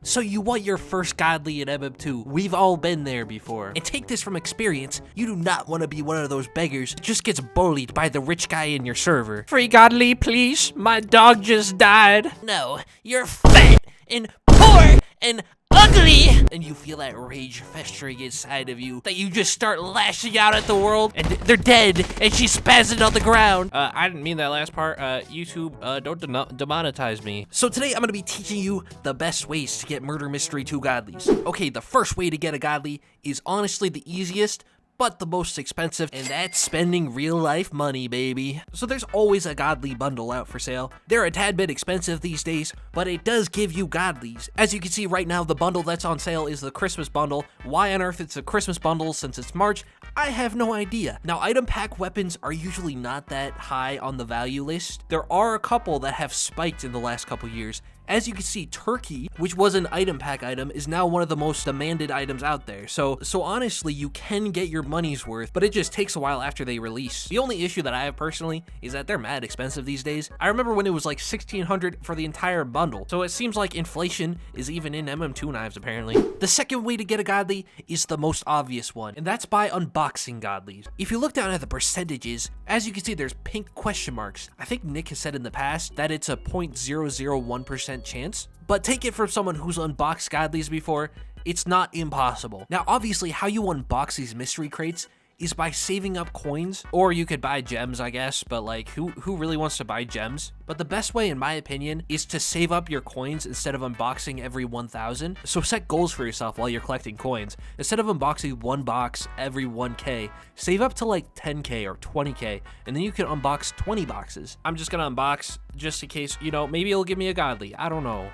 So you want your first godly in MM2. We've all been there before. And take this from experience, you do not want to be one of those beggars that just gets bullied by the rich guy in your server. Free godly, please. My dog just died. No, you're fat and poor and ugly, and you feel that rage festering inside of you that you just start lashing out at the world, and they're dead, and she's spazzing on the ground. I didn't mean that last part. YouTube, don't demonetize me. So today I'm gonna be teaching you the best ways to get murder mystery 2 godlies. Okay, the first way to get a godly is honestly the easiest, but the most expensive, and that's spending real life money, baby. So there's always a godly bundle out for sale. They're a tad bit expensive these days, but it does give you godlies. As you can see right now, the bundle that's on sale is the Christmas bundle. Why on earth it's a Christmas bundle since it's March? I have no idea. Now, item pack weapons are usually not that high on the value list. There are a couple that have spiked in the last couple years. As you can see, Turkey, which was an item pack item, is now one of the most demanded items out there. So honestly, you can get your money's worth, but it just takes a while after they release. The only issue that I have personally is that they're mad expensive these days. I remember when it was like $1,600 for the entire bundle. So it seems like inflation is even in MM2 knives, apparently. The second way to get a godly is the most obvious one, and that's by unboxing godlies. If you look down at the percentages, as you can see, there's pink question marks. I think Nick has said in the past that it's a 0.001% chance, but take it from someone who's unboxed godlies before, it's not impossible. Now, obviously, how you unbox these mystery crates is by saving up coins, or you could buy gems, I guess, but like, who really wants to buy gems? But the best way, in my opinion, is to save up your coins instead of unboxing every 1,000. So set goals for yourself while you're collecting coins. Instead of unboxing one box every 1K, save up to like 10K or 20K, and then you can unbox 20 boxes. I'm just gonna unbox just in case, you know, maybe it'll give me a godly. I don't know.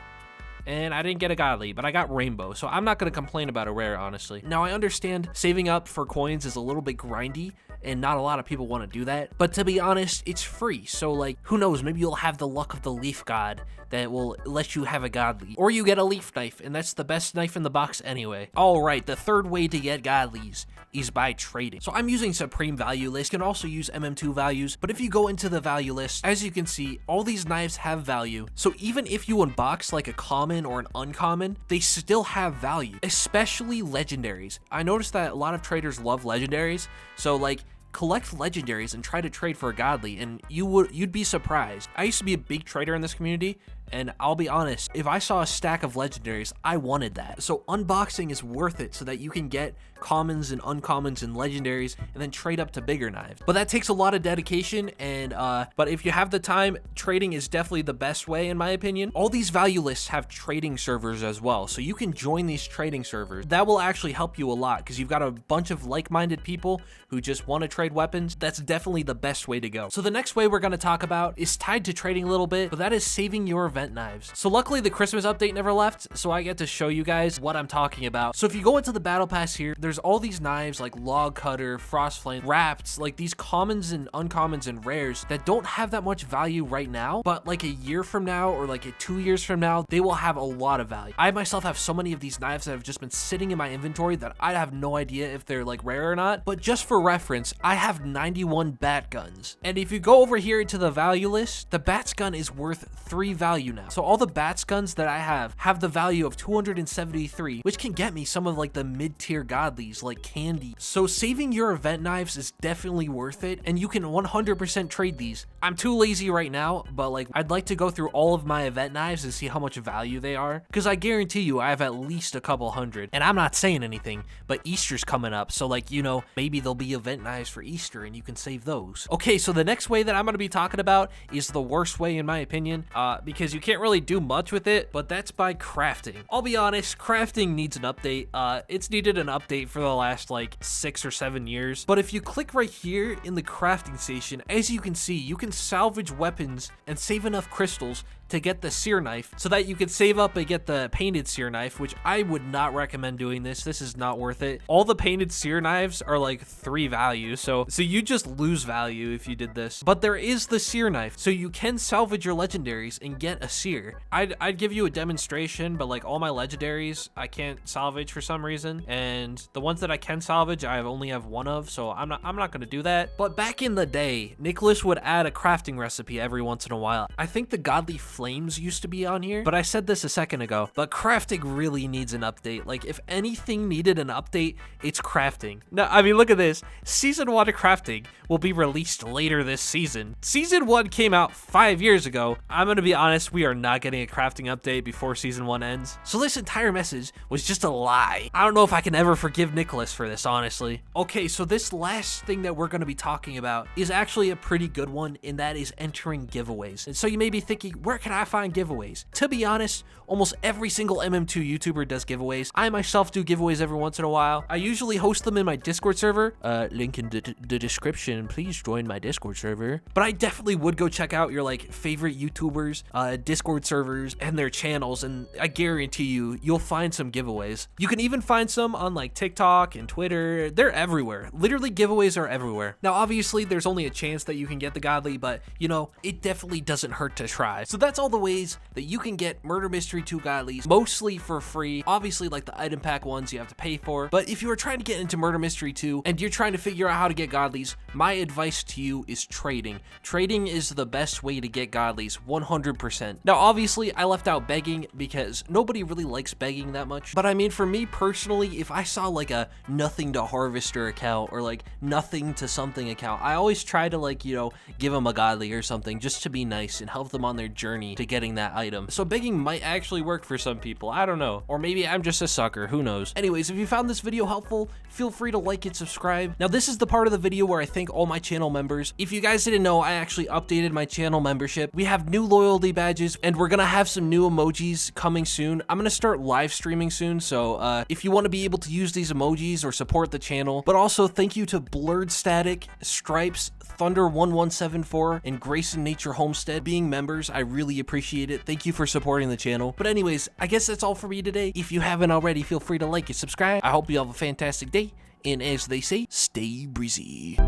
And I didn't get a godly, but I got rainbow, so I'm not going to complain about a rare, honestly. Now, I understand saving up for coins is a little bit grindy, and not a lot of people want to do that, but to be honest, it's free, so like, who knows, maybe you'll have the luck of the leaf god that will let you have a godly, or you get a leaf knife, and that's the best knife in the box anyway. Alright, the third way to get godlies is by trading. So I'm using Supreme value list. You can also use MM2 values, but if you go into the value list, as you can see, all these knives have value. So even if you unbox like a common or an uncommon, they still have value, especially legendaries. I noticed that a lot of traders love legendaries, so like, collect legendaries and try to trade for a godly, and you'd be surprised. I used to be a big trader in this community, and I'll be honest, if I saw a stack of legendaries, I wanted that. So unboxing is worth it so that you can get commons and uncommons and legendaries and then trade up to bigger knives. But that takes a lot of dedication, and but if you have the time, trading is definitely the best way in my opinion. All these value lists have trading servers as well, so you can join these trading servers. That will actually help you a lot because you've got a bunch of like-minded people who just want to trade weapons. That's definitely the best way to go. So the next way we're going to talk about is tied to trading a little bit, but that is saving your event knives. So luckily the Christmas update never left, so I get to show you guys what I'm talking about. So if you go into the battle pass here, there's all these knives like log cutter, frost flame, wrapped, like these commons and uncommons and rares that don't have that much value right now, but like a year from now or like 2 years from now, they will have a lot of value. I myself have so many of these knives that have just been sitting in my inventory that I have no idea if they're like rare or not, but just for reference, I have 91 bat guns. And if you go over here into the value list, the bats gun is worth 3 value now. So all the bats guns that I have the value of 273, which can get me some of like the mid-tier godlies like candy. So saving your event knives is definitely worth it, and you can 100% trade these. I'm too lazy right now, but like I'd like to go through all of my event knives and see how much value they are, because I guarantee you I have at least a couple hundred. And I'm not saying anything, but Easter's coming up, so like, you know, maybe there'll be event knives for Easter and you can save those. Okay, so the next way that I'm going to be talking about is the worst way in my opinion, because you can't really do much with it, but that's by crafting. I'll be honest, crafting needs an update. It's needed an update for the last like 6 or 7 years, but if you click right here in the crafting station, as you can see, you can salvage weapons and save enough crystals to get the sear knife so that you could save up and get the painted sear knife, which I would not recommend doing this. This is not worth it. All the painted sear knives are like 3 value, so you just lose value if you did this. But there is the sear knife, so you can salvage your legendaries and get a sear. I'd give you a demonstration, but like all my legendaries I can't salvage for some reason, and the ones that I can salvage I only have 1 of, so I'm not gonna do that. But back in the day, Nicholas would add a crafting recipe every once in a while. I think the godly flames used to be on here, but I said this a second ago, but crafting really needs an update. Like, if anything needed an update, it's crafting. Now, I mean, look at this. Season 1 of crafting will be released later this season. Season 1 came out 5 years ago. I'm gonna be honest, we are not getting a crafting update before Season 1 ends. So this entire message was just a lie. I don't know if I can ever forgive Nicholas for this, honestly. Okay, so this last thing that we're gonna be talking about is actually a pretty good one, and that is entering giveaways. And so you may be thinking, where can I find giveaways? To be honest, almost every single MM2 YouTuber does giveaways. I myself do giveaways every once in a while. I usually host them in my Discord server. Link in the description. Please join my Discord server. But I definitely would go check out your like favorite YouTubers, Discord servers, and their channels, and I guarantee you'll find some giveaways. You can even find some on like TikTok and Twitter. They're everywhere. Literally, giveaways are everywhere. Now, obviously, there's only a chance that you can get the godly, but you know, it definitely doesn't hurt to try. So that's all the ways that you can get Murder Mystery 2 godlies, mostly for free. Obviously, like the item pack ones you have to pay for, but if you are trying to get into Murder Mystery 2 and you're trying to figure out how to get godlies, my advice to you is trading. Trading is the best way to get godlies, 100%. Now, obviously, I left out begging because nobody really likes begging that much, but I mean, for me personally, if I saw like a nothing to harvester account or like nothing to something account, I always try to like, you know, give them a godly or something just to be nice and help them on their journey to getting that item. So begging might actually work for some people, I don't know. Or maybe I'm just a sucker, who knows. Anyways, if you found this video helpful, feel free to like and subscribe. Now, this is the part of the video where I thank all my channel members. If you guys didn't know, I actually updated my channel membership. We have new loyalty badges, and we're gonna have some new emojis coming soon. I'm gonna start live streaming soon, so if you want to be able to use these emojis or support the channel. But also, thank you to Blurred Static, Stripes, Thunder1174, and Grayson Nature Homestead being members. I really appreciate it. Thank you for supporting the channel. But anyways, I guess that's all for me today. If you haven't already, feel free to like and subscribe. I hope you have a fantastic day, and as they say, stay breezy.